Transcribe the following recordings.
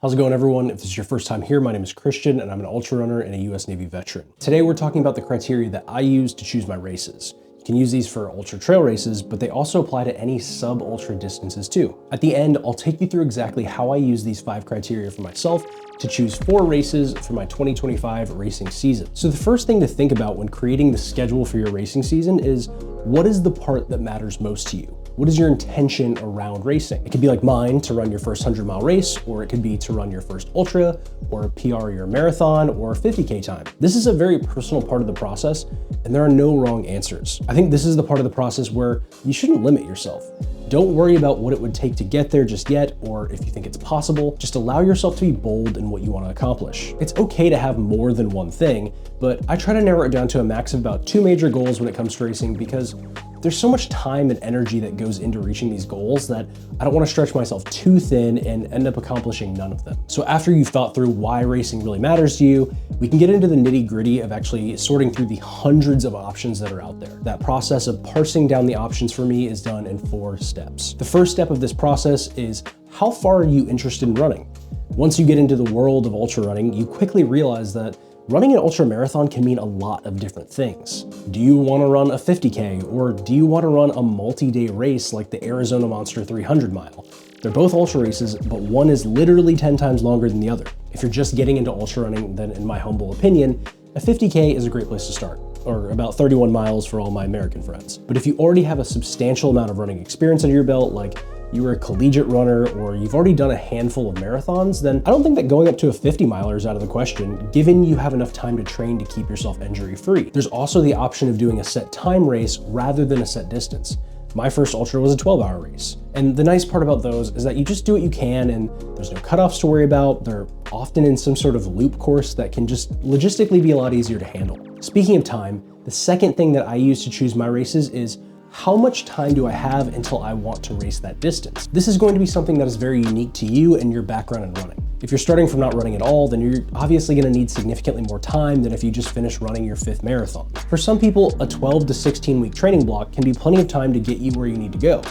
How's it going, everyone? If this is your first time here, my name is Christian and I'm an ultra runner and a US Navy veteran. Today we're talking about the criteria that I use to choose my races. You can use these for ultra trail races, but they also apply to any sub-ultra distances too. At the end, I'll take you through exactly how I use these 5 criteria for myself to choose 4 races for my 2025 racing season. So the first thing to think about when creating the schedule for your racing season is, what is the part that matters most to you? What is your intention around racing? It could be like mine, to run your first 100-mile race, or it could be to run your first ultra, or PR your marathon, or 50K time. This is a very personal part of the process, and there are no wrong answers. I think this is the part of the process where you shouldn't limit yourself. Don't worry about what it would take to get there just yet, or if you think it's possible. Just allow yourself to be bold in what you want to accomplish. It's okay to have more than one thing, but I try to narrow it down to a max of about 2 major goals when it comes to racing, because there's so much time and energy that goes into reaching these goals that I don't want to stretch myself too thin and end up accomplishing none of them. So after you've thought through why racing really matters to you, we can get into the nitty-gritty of actually sorting through the hundreds of options that are out there. That process of parsing down the options for me is done in 4 steps. The first step of this process is, how far are you interested in running? Once you get into the world of ultra running, you quickly realize that running an ultra marathon can mean a lot of different things. Do you want to run a 50K, or do you want to run a multi-day race like the Arizona Monster 300 mile? They're both ultra races, but one is literally 10 times longer than the other. If you're just getting into ultra running, then in my humble opinion, a 50K is a great place to start, or about 31 miles for all my American friends. But if you already have a substantial amount of running experience under your belt, like you were a collegiate runner, or you've already done a handful of marathons, then I don't think that going up to a 50 miler is out of the question, given you have enough time to train to keep yourself injury free. There's also the option of doing a set time race rather than a set distance. My first ultra was a 12-hour race. And the nice part about those is that you just do what you can, and there's no cutoffs to worry about. They're often in some sort of loop course that can just logistically be a lot easier to handle. Speaking of time, the second thing that I use to choose my races is, how much time do I have until I want to race that distance? This is going to be something that is very unique to you and your background in running. If you're starting from not running at all, then you're obviously going to need significantly more time than if you just finished running your 5th marathon. For some people, a 12 to 16 week training block can be plenty of time to get you where you need to go.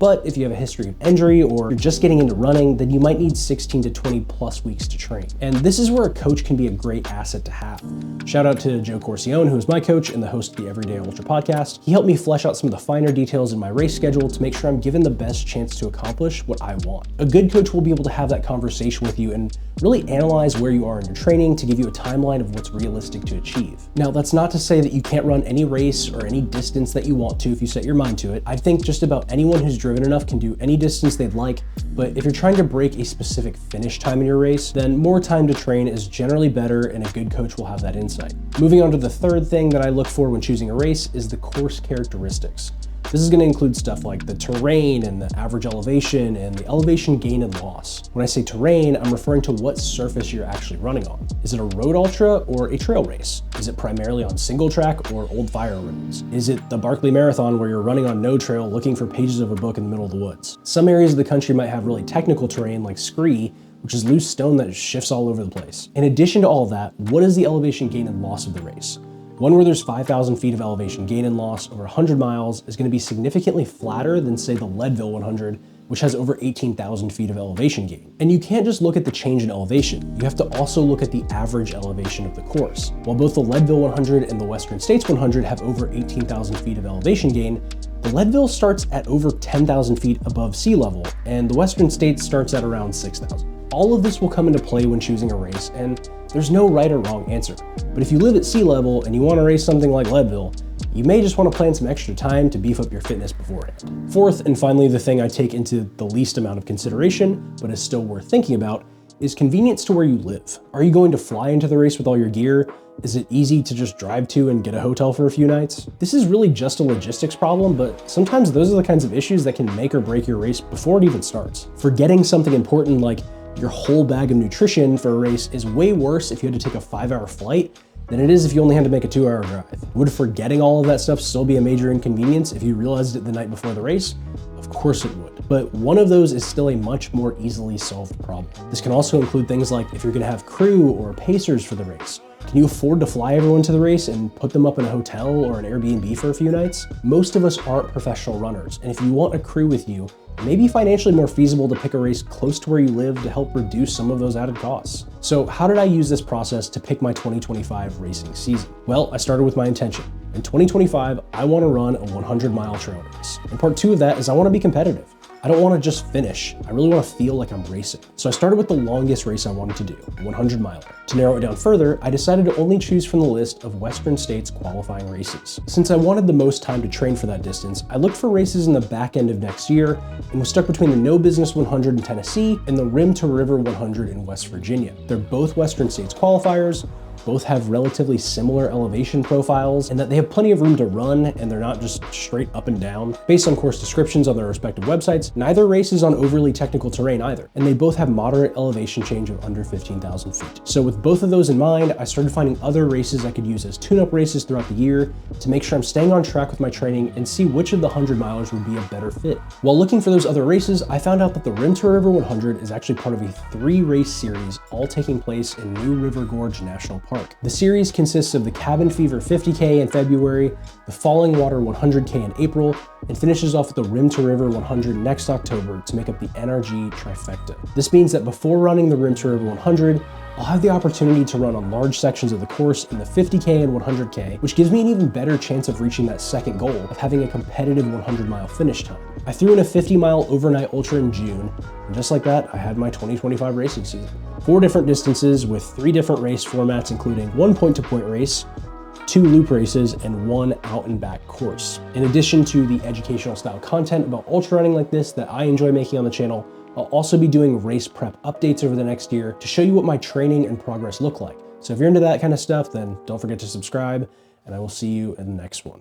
But if you have a history of injury, or you're just getting into running, then you might need 16 to 20 plus weeks to train. And this is where a coach can be a great asset to have. Shout out to Joe Corcione, who is my coach and the host of the Everyday Ultra podcast. He helped me flesh out some of the finer details in my race schedule to make sure I'm given the best chance to accomplish what I want. A good coach will be able to have that conversation with you and really analyze where you are in your training to give you a timeline of what's realistic to achieve. Now, that's not to say that you can't run any race or any distance that you want to if you set your mind to it. I think just about anyone who's driven enough can do any distance they'd like, but if you're trying to break a specific finish time in your race, then more time to train is generally better, and a good coach will have that insight. Moving on to the third thing that I look for when choosing a race is the course characteristics. This is going to include stuff like the terrain and the average elevation and the elevation gain and loss. When I say terrain, I'm referring to what surface you're actually running on. Is it a road ultra or a trail race? Is it primarily on single track or old fire roads? Is it the Barkley Marathon where you're running on no trail looking for pages of a book in the middle of the woods? Some areas of the country might have really technical terrain like scree, which is loose stone that shifts all over the place. In addition to all of that, what is the elevation gain and loss of the race? One where there's 5,000 feet of elevation gain and loss over 100 miles is going to be significantly flatter than, say, the Leadville 100, which has over 18,000 feet of elevation gain. And you can't just look at the change in elevation. You have to also look at the average elevation of the course. While both the Leadville 100 and the Western States 100 have over 18,000 feet of elevation gain, the Leadville starts at over 10,000 feet above sea level, and the Western States starts at around 6,000. All of this will come into play when choosing a race, and there's no right or wrong answer. But if you live at sea level and you want to race something like Leadville, you may just want to plan some extra time to beef up your fitness beforehand. Fourth, and finally the thing I take into the least amount of consideration, but is still worth thinking about, is convenience to where you live. Are you going to fly into the race with all your gear? Is it easy to just drive to and get a hotel for a few nights? This is really just a logistics problem, but sometimes those are the kinds of issues that can make or break your race before it even starts. Forgetting something important like your whole bag of nutrition for a race is way worse if you had to take a 5-hour flight than it is if you only had to make a 2-hour drive. Would forgetting all of that stuff still be a major inconvenience if you realized it the night before the race? Of course it would. But one of those is still a much more easily solved problem. This can also include things like if you're going to have crew or pacers for the race. Can you afford to fly everyone to the race and put them up in a hotel or an Airbnb for a few nights? Most of us aren't professional runners, and if you want a crew with you, it may be financially more feasible to pick a race close to where you live to help reduce some of those added costs. So how did I use this process to pick my 2025 racing season? Well, I started with my intention. In 2025, I want to run a 100-mile trail race. And part 2 of that is I want to be competitive. I don't want to just finish. I really want to feel like I'm racing. So I started with the longest race I wanted to do, a 100-miler. To narrow it down further, I decided to only choose from the list of Western States qualifying races. Since I wanted the most time to train for that distance, I looked for races in the back end of next year and was stuck between the No Business 100 in Tennessee and the Rim to River 100 in West Virginia. They're both Western States qualifiers, both have relatively similar elevation profiles, and that they have plenty of room to run and they're not just straight up and down. Based on course descriptions on their respective websites, neither race is on overly technical terrain either, and they both have moderate elevation change of under 15,000 feet. So with both of those in mind, I started finding other races I could use as tune-up races throughout the year to make sure I'm staying on track with my training and see which of the 100-milers would be a better fit. While looking for those other races, I found out that the Rim to River 100 is actually part of a 3-race series all taking place in New River Gorge National Park. The series consists of the Cabin Fever 50K in February, the Falling Water 100K in April, and finishes off with the Rim to River 100 next October to make up the NRG trifecta. This means that before running the Rim to River 100, I'll have the opportunity to run on large sections of the course in the 50K and 100K, which gives me an even better chance of reaching that second goal of having a competitive 100-mile finish time. I threw in a 50-mile overnight ultra in June, and just like that, I had my 2025 racing season. 4 different distances with 3 different race formats, including 1 point-to-point race, 2 loop races, and 1 out and back course. In addition to the educational style content about ultra running like this that I enjoy making on the channel, I'll also be doing race prep updates over the next year to show you what my training and progress look like. So if you're into that kind of stuff, then don't forget to subscribe, and I will see you in the next one.